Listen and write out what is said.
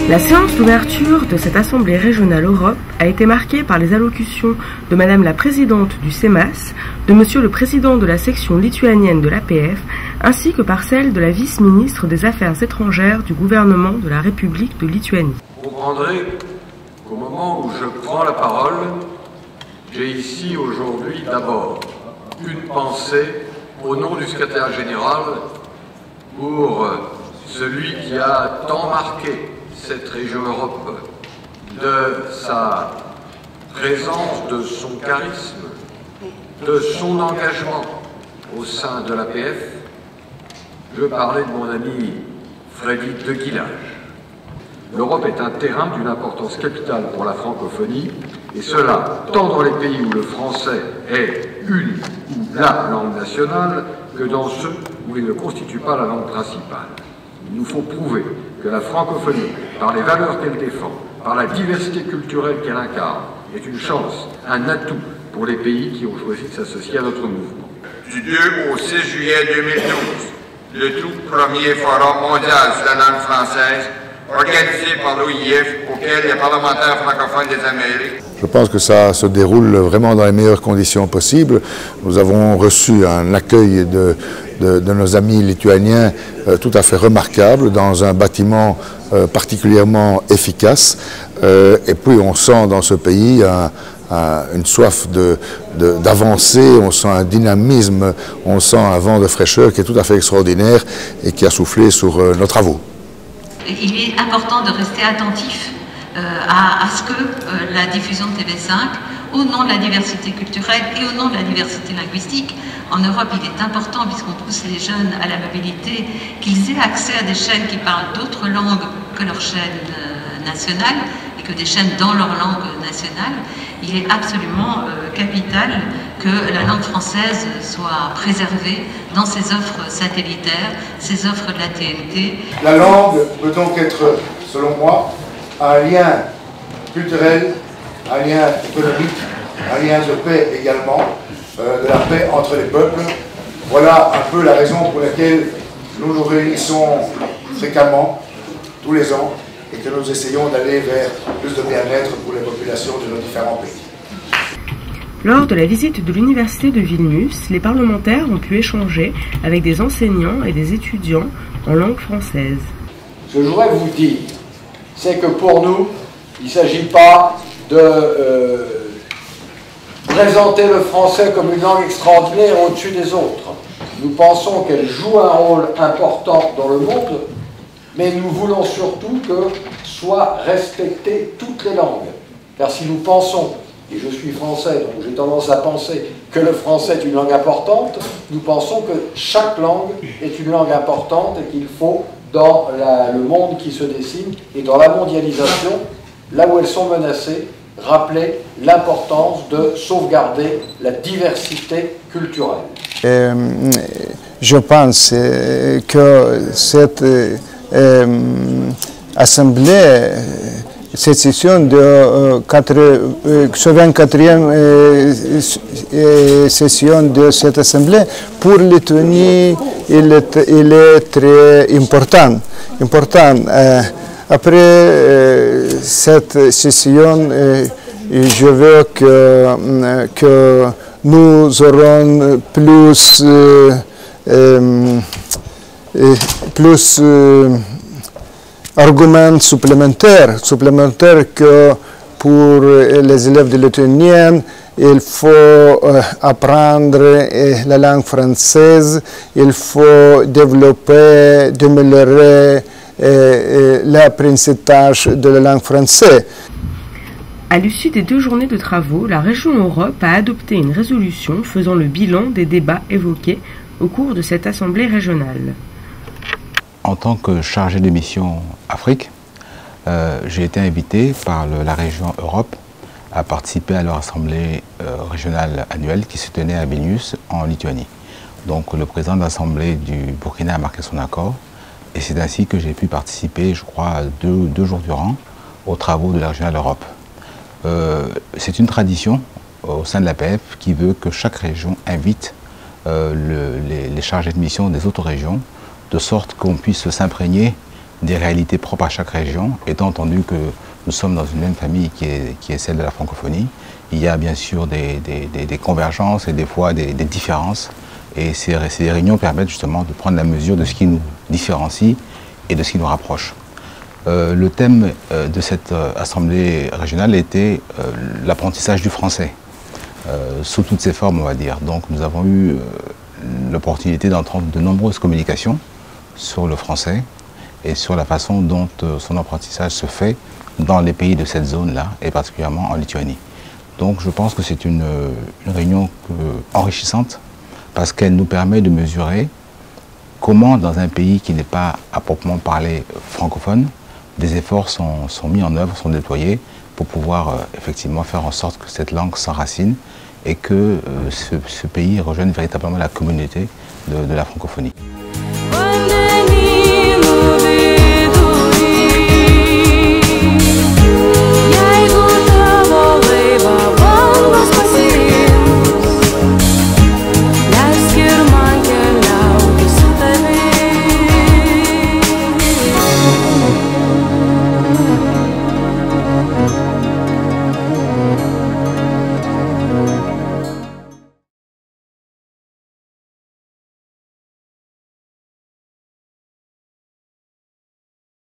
La séance d'ouverture de cette Assemblée régionale Europe a été marquée par les allocutions de Madame la Présidente du CEMAS, de Monsieur le Président de la section lituanienne de l'APF, ainsi que par celle de la vice-ministre des Affaires étrangères du gouvernement de la République de Lituanie. Vous comprendrez qu'au moment où je prends la parole, j'ai ici aujourd'hui d'abord une pensée au nom du secrétaire général pour celui qui a tant marqué cette région Europe de sa présence, de son charisme, de son engagement au sein de l'APF. Je parlais de mon ami Freddy de Guillage. L'Europe est un terrain d'une importance capitale pour la francophonie, et cela tant dans les pays où le français est une ou la langue nationale que dans ceux où il ne constitue pas la langue principale. Il nous faut prouver que la francophonie, par les valeurs qu'elle défend, par la diversité culturelle qu'elle incarne, est une chance, un atout pour les pays qui ont choisi de s'associer à notre mouvement. Du 2 au 6 juillet 2012, le tout premier forum mondial sur la langue française, organisé par l'OIF, auquel les parlementaires francophones des Amériques. Je pense que ça se déroule vraiment dans les meilleures conditions possibles. Nous avons reçu un accueil de nos amis lituaniens tout à fait remarquable dans un bâtiment particulièrement efficace. Et puis on sent dans ce pays une soif d'avancer, on sent un dynamisme, on sent un vent de fraîcheur qui est tout à fait extraordinaire et qui a soufflé sur nos travaux. Il est important de rester attentif à ce que la diffusion de TV5, au nom de la diversité culturelle et au nom de la diversité linguistique, en Europe, il est important, puisqu'on pousse les jeunes à la mobilité, qu'ils aient accès à des chaînes qui parlent d'autres langues que leur chaîne nationale, et que des chaînes dans leur langue nationale. Il est absolument capital que la langue française soit préservée dans ses offres satellitaires, ses offres de la TNT. La langue peut donc être, selon moi, un lien culturel, un lien économique, un lien de paix également, de la paix entre les peuples. Voilà un peu la raison pour laquelle nous nous réunissons fréquemment, tous les ans, et que nous essayons d'aller vers plus de bien-être pour les populations de nos différents pays. Lors de la visite de l'université de Vilnius, les parlementaires ont pu échanger avec des enseignants et des étudiants en langue française. Ce que je voudrais vous dire, c'est que pour nous, il ne s'agit pas de présenter le français comme une langue extraordinaire au-dessus des autres. Nous pensons qu'elle joue un rôle important dans le monde, mais nous voulons surtout que soient respectées toutes les langues. Car si nous pensons, et je suis français, donc j'ai tendance à penser que le français est une langue importante, nous pensons que chaque langue est une langue importante et qu'il faut, dans le monde qui se dessine et dans la mondialisation, là où elles sont menacées, rappeler l'importance de sauvegarder la diversité culturelle. Je pense que cette assemblée, cette session de 84e session de cette assemblée, pour Lettonie, il est très important. Après cette session, je veux que nous aurons plus arguments supplémentaires que pour les élèves de lettonien. Il faut apprendre la langue française, il faut développer, améliorer l'apprentissage de la langue française. À l'issue des 2 journées de travaux, la région Europe a adopté une résolution faisant le bilan des débats évoqués au cours de cette assemblée régionale. En tant que chargé de mission Afrique, j'ai été invité par la région Europe à participer à leur assemblée régionale annuelle qui se tenait à Vilnius, en Lituanie. Donc le président de l'assemblée du Burkina a marqué son accord, et c'est ainsi que j'ai pu participer, je crois, deux jours durant, aux travaux de la régionale Europe. C'est une tradition au sein de l'APF qui veut que chaque région invite les chargés de mission des autres régions, de sorte qu'on puisse s'imprégner des réalités propres à chaque région, étant entendu que nous sommes dans une même famille qui est celle de la francophonie. Il y a bien sûr des convergences et des fois des différences. Et ces réunions permettent justement de prendre la mesure de ce qui nous différencie et de ce qui nous rapproche. Le thème de cette assemblée régionale était l'apprentissage du français, sous toutes ses formes, on va dire. Donc nous avons eu l'opportunité d'entendre de nombreuses communications sur le français et sur la façon dont son apprentissage se fait dans les pays de cette zone-là, et particulièrement en Lituanie. Donc je pense que c'est une réunion enrichissante parce qu'elle nous permet de mesurer comment, dans un pays qui n'est pas à proprement parler francophone, des efforts sont mis en œuvre, sont déployés pour pouvoir effectivement faire en sorte que cette langue s'enracine et que ce pays rejoigne véritablement la communauté de la francophonie.